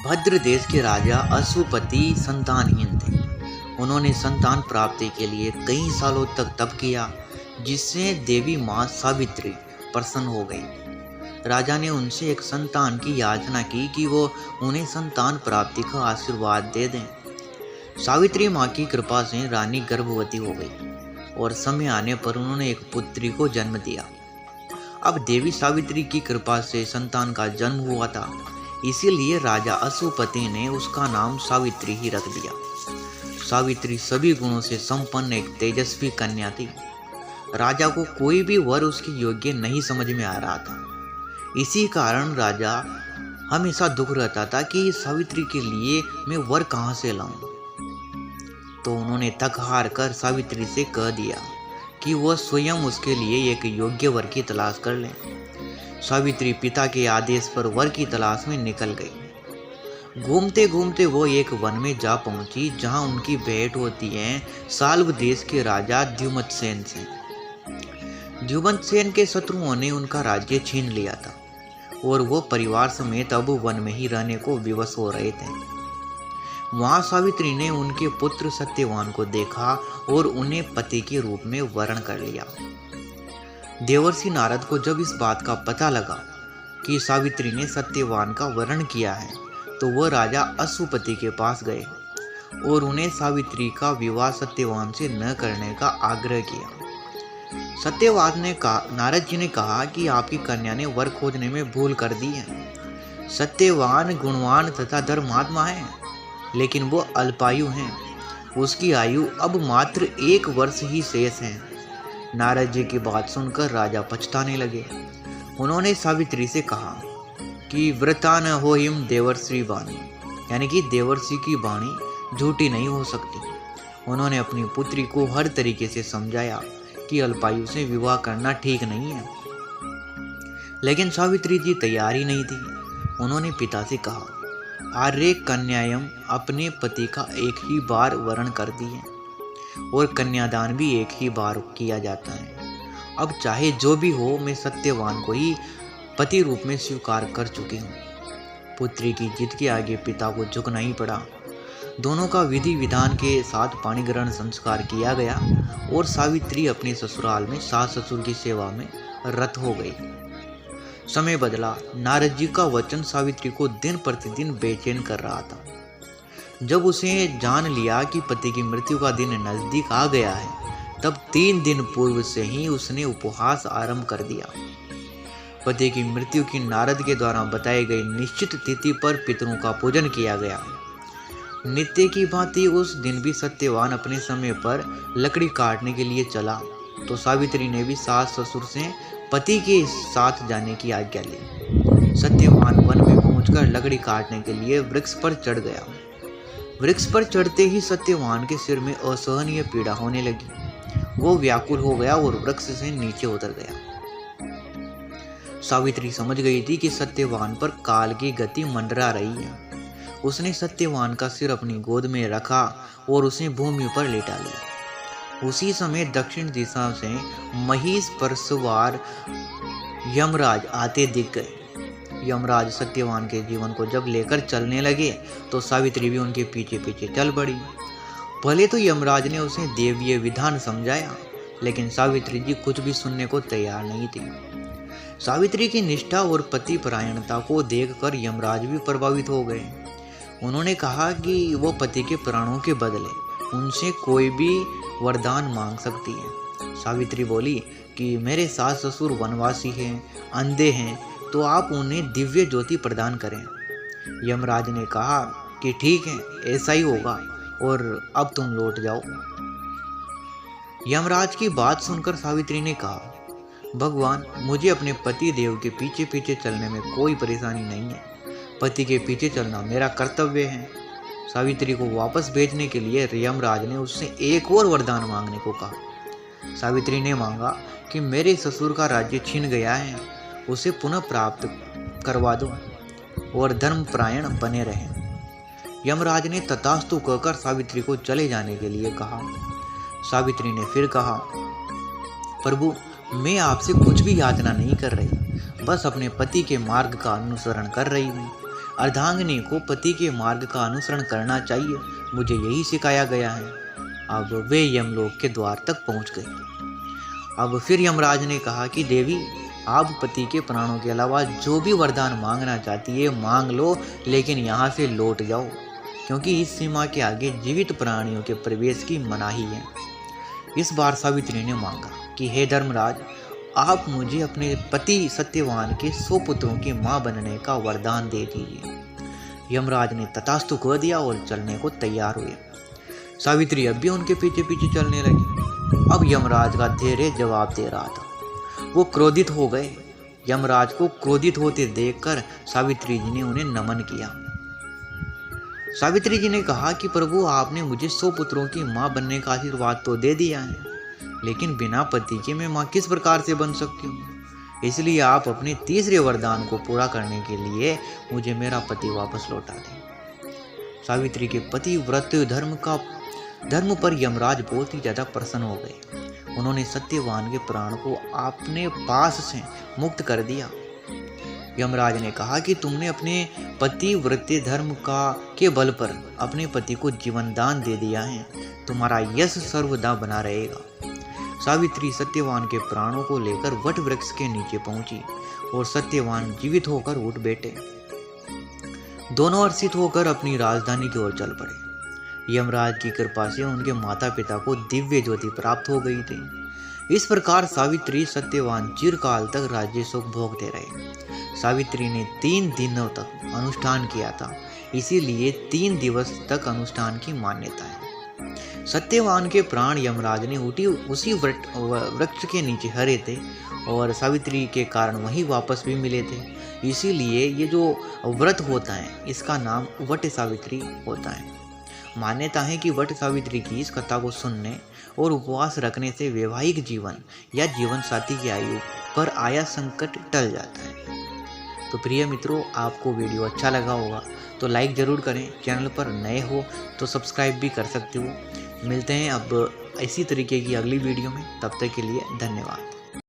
भद्र देश के राजा अश्वपति संतानहीन थे। उन्होंने संतान प्राप्ति के लिए कई सालों तक तप किया, जिससे देवी माँ सावित्री प्रसन्न हो गई। राजा ने उनसे एक संतान की याचना की कि वो उन्हें संतान प्राप्ति का आशीर्वाद दे दें। सावित्री माँ की कृपा से रानी गर्भवती हो गई और समय आने पर उन्होंने एक पुत्री को जन्म दिया। अब देवी सावित्री की कृपा से संतान का जन्म हुआ था, इसीलिए राजा अश्वपति ने उसका नाम सावित्री ही रख दिया। सावित्री सभी गुणों से संपन्न एक तेजस्वी कन्या थी। राजा को कोई भी वर उसके योग्य नहीं समझ में आ रहा था। इसी कारण राजा हमेशा दुख रहता था कि सावित्री के लिए मैं वर कहाँ से लाऊं। तो उन्होंने थक हार कर सावित्री से कह दिया कि वह स्वयं उसके लिए एक योग्य वर की तलाश कर ले। सावित्री पिता के आदेश पर वर की तलाश में निकल गई। घूमते घूमते वो एक वन में जा पहुंची, जहां उनकी भेंट होती है साल्व देश के राजा द्युमत्सेन से। द्युमत्सेन के शत्रुओं ने उनका राज्य छीन लिया था और वो परिवार समेत अब वन में ही रहने को विवश हो रहे थे। वहां सावित्री ने उनके पुत्र सत्यवान को देखा और उन्हें पति के रूप में वरण कर लिया। देवर्षि नारद को जब इस बात का पता लगा कि सावित्री ने सत्यवान का वरण किया है, तो वह राजा अश्वपति के पास गए और उन्हें सावित्री का विवाह सत्यवान से न करने का आग्रह किया। सत्यवान ने नारद जी ने कहा कि आपकी कन्या ने वर खोजने में भूल कर दी है। सत्यवान गुणवान तथा धर्मात्मा है, लेकिन वो अल्पायु हैं। उसकी आयु अब मात्र 1 वर्ष ही शेष है। नारद जी की बात सुनकर राजा पछताने लगे। उन्होंने सावित्री से कहा कि व्रता न हो हिम देवर्षि वाणी, यानी कि देवर्षि की वाणी झूठी नहीं हो सकती। उन्होंने अपनी पुत्री को हर तरीके से समझाया कि अल्पायु से विवाह करना ठीक नहीं है, लेकिन सावित्री जी तैयार ही नहीं थी। उन्होंने पिता से कहा, आर्य कन्यायम अपने पति का एक ही बार वरण करती है और कन्यादान भी एक ही बार किया जाता है। अब चाहे जो भी हो, मैं सत्यवान को ही पति रूप में स्वीकार कर चुकी हूँ। पुत्री की जिद के आगे पिता को झुकना ही पड़ा। दोनों का विधि विधान के साथ पाणी ग्रहण संस्कार किया गया और सावित्री अपने ससुराल में सास ससुर की सेवा में रत हो गई। समय बदला। नारद जी का वचन सावित्री को दिन प्रतिदिन बेचैन कर रहा था। जब उसे जान लिया कि पति की मृत्यु का दिन नजदीक आ गया है, तब 3 दिन पूर्व से ही उसने उपवास आरंभ कर दिया। पति की मृत्यु की नारद के द्वारा बताई गई निश्चित तिथि पर पितरों का पूजन किया गया। नित्य की भांति उस दिन भी सत्यवान अपने समय पर लकड़ी काटने के लिए चला, तो सावित्री ने भी सास ससुर से पति के साथ जाने की आज्ञा ली। सत्यवान वन में पहुंचकर लकड़ी काटने के लिए वृक्ष पर चढ़ गया। वृक्ष पर चढ़ते ही सत्यवान के सिर में असहनीय पीड़ा होने लगी। वो व्याकुल हो गया और वृक्ष से नीचे उतर गया। सावित्री समझ गई थी कि सत्यवान पर काल की गति मंडरा रही है। उसने सत्यवान का सिर अपनी गोद में रखा और उसे भूमि पर लेटा लिया। उसी समय दक्षिण दिशा से महिष पर सवार यमराज आते दिख गए। यमराज सत्यवान के जीवन को जब लेकर चलने लगे, तो सावित्री भी उनके पीछे पीछे चल पड़ी। पहले तो यमराज ने उसे देवीय विधान समझाया, लेकिन सावित्री जी कुछ भी सुनने को तैयार नहीं थी। सावित्री की निष्ठा और पति परायणता को देखकर यमराज भी प्रभावित हो गए। उन्होंने कहा कि वो पति के प्राणों के बदले उनसे कोई भी वरदान मांग सकती है। सावित्री बोली कि मेरे सास ससुर वनवासी हैं, अंधे हैं, तो आप उन्हें दिव्य ज्योति प्रदान करें। यमराज ने कहा कि ठीक है, ऐसा ही होगा और अब तुम लौट जाओ। यमराज की बात सुनकर सावित्री ने कहा, भगवान, मुझे अपने पति देव के पीछे पीछे चलने में कोई परेशानी नहीं है। पति के पीछे चलना मेरा कर्तव्य है। सावित्री को वापस भेजने के लिए यमराज ने उससे एक और वरदान मांगने को कहा। सावित्री ने मांगा कि मेरे ससुर का राज्य छीन गया है, उसे पुनः प्राप्त करवा दो और धर्मपरायण बने रहें। यमराज ने तथास्तु कहकर सावित्री को चले जाने के लिए कहा। सावित्री ने फिर कहा, प्रभु, मैं आपसे कुछ भी याचना नहीं कर रही, बस अपने पति के मार्ग का अनुसरण कर रही हूँ। अर्धांगिनी को पति के मार्ग का अनुसरण करना चाहिए, मुझे यही सिखाया गया है। अब वे यमलोक के द्वार तक पहुंच गए। अब फिर यमराज ने कहा कि देवी, आप पति के प्राणों के अलावा जो भी वरदान मांगना चाहती है मांग लो, लेकिन यहाँ से लौट जाओ, क्योंकि इस सीमा के आगे जीवित प्राणियों के प्रवेश की मनाही है। इस बार सावित्री ने मांगा कि हे धर्मराज, आप मुझे अपने पति सत्यवान के 100 पुत्रों की मां बनने का वरदान दे दीजिए। यमराज ने तथास्तु कह दिया और चलने को तैयार हुए। सावित्री अब भी उनके पीछे पीछे चलने लगी। अब यमराज का धैर्य जवाब दे रहा था। वो क्रोधित हो गए। यमराज को क्रोधित होते देखकर सावित्री जी ने उन्हें नमन किया। सावित्री जी ने कहा कि प्रभु, आपने मुझे 100 पुत्रों की मां बनने का आशीर्वाद तो दे दिया है, लेकिन बिना पति के मैं मां किस प्रकार से बन सकती हूँ? इसलिए आप अपने तीसरे वरदान को पूरा करने के लिए मुझे मेरा पति वापस लौटा दें। सावित्री के पति व्रत धर्म पर यमराज बहुत ही ज्यादा प्रसन्न हो गए। उन्होंने सत्यवान के प्राण को अपने पास से मुक्त कर दिया। यमराज ने कहा कि तुमने अपने पति व्रत धर्म के बल पर अपने पति को जीवन दान दे दिया है, तुम्हारा यश सर्वदा बना रहेगा। सावित्री सत्यवान के प्राणों को लेकर वट वृक्ष के नीचे पहुंची और सत्यवान जीवित होकर उठ बैठे। दोनों हर्षित होकर अपनी राजधानी की ओर चल पड़े। यमराज की कृपा से उनके माता पिता को दिव्य ज्योति प्राप्त हो गई थी। इस प्रकार सावित्री सत्यवान चिरकाल तक राज्य सुख भोगते रहे। सावित्री ने 3 दिनों तक अनुष्ठान किया था, इसीलिए 3 दिवस तक अनुष्ठान की मान्यता है। सत्यवान के प्राण यमराज ने उसी वृक्ष के नीचे हरे थे और सावित्री के कारण वहीं वापस भी मिले थे। इसीलिए ये जो व्रत होता है इसका नाम वट सावित्री होता है। मान्यता है कि वट सावित्री की इस कथा को सुनने और उपवास रखने से वैवाहिक जीवन या जीवन साथी की आयु पर आया संकट टल जाता है। तो प्रिय मित्रों, आपको वीडियो अच्छा लगा होगा तो लाइक ज़रूर करें। चैनल पर नए हो तो सब्सक्राइब भी कर सकते हो। मिलते हैं अब इसी तरीके की अगली वीडियो में। तब तक के लिए धन्यवाद।